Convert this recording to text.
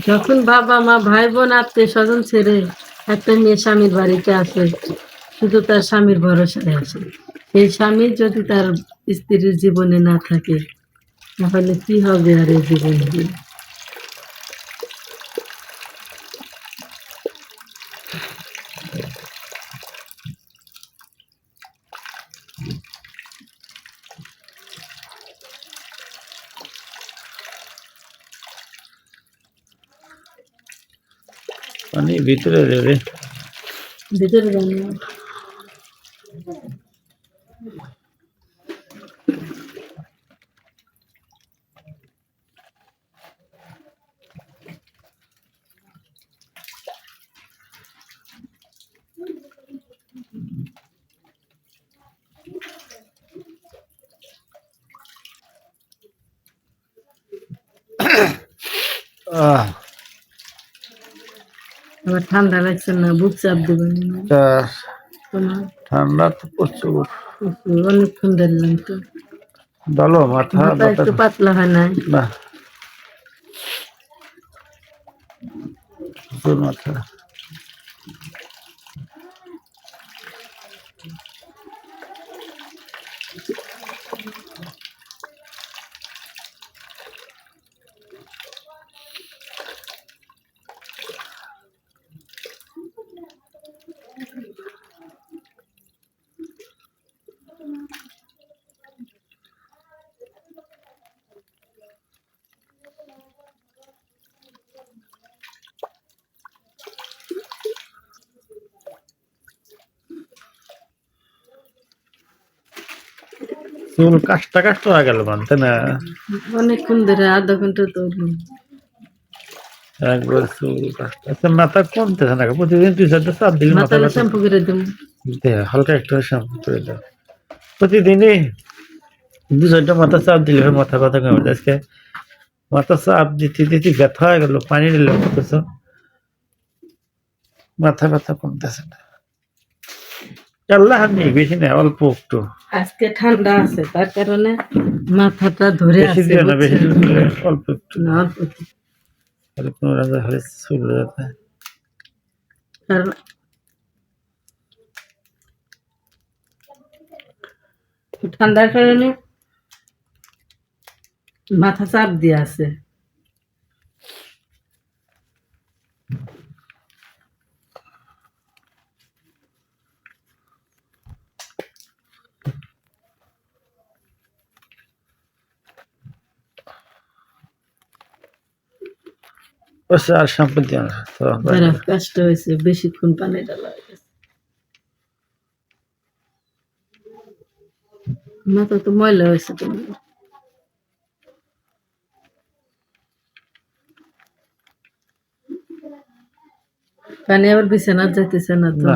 যখন বাবা মা ভাই বোন আত্মীয় স্বজন ছেড়ে একটা মেয়ে স্বামীর বাড়িতে আসে, শুধু তার স্বামীর ভরসায় আসে। সেই স্বামী যদি তার স্ত্রীর জীবনে না থাকে, তাহলে কি হবে আর এই জীবন দিয়ে? পানি ভিতরে রে। ভিতরে জানি আমার ঠান্ডা লাগছে না, বুক চাপ দেবেন না। ঠান্ডা তো প্রচুর। অনেকক্ষণ ধরলাম তো। ভালো মাথা একটু পাতলা হয় না? না, প্রচুর মাথা। চুল কাশটা হয়ে গেল মানতে না, অনেকক্ষণ ধরে আধা ঘন্টা তো একবার চুল কাশটা। আচ্ছা, মাথা কমতেছে না, প্রতিদিন 2-4টা চাপ দিলে মাথা মাথাটা শ্যাম্পু করে দেবো। হালকা একটু শ্যাম্পু করে দাও প্রতিদিনই। 2-4টা মাথা চাপ দিলে মাথা ব্যথা কমে যায়। আজকে মাথা চাপ দিতে দিতে ব্যথা হয়ে গেল, পানি দিলে অথচ মাথা ব্যথা কমতেছে না। আল্লাহ নেই, বেশি নেই, অল্প একটু। আজকে ঠান্ডা আছে, তার কারণে মাথাটা ধরে বেশি আছে। দিও না, বেশি দিলে অল্প একটু। না, অল্প একটু। তাহলে কোনো রাজা হলে চলে যেতে। কারণ ঠান্ডার কারণে মাথা চাপ দিয়ে আছে। আর শ্যাম্পু দিও না, কষ্ট হয়েছে, বেশিক্ষণ পানি ডালা হয়ে গেছে। মাথা তো ময়লা হয়েছে তোমার। পানি আবার বিছানা যাইতেছে না তো।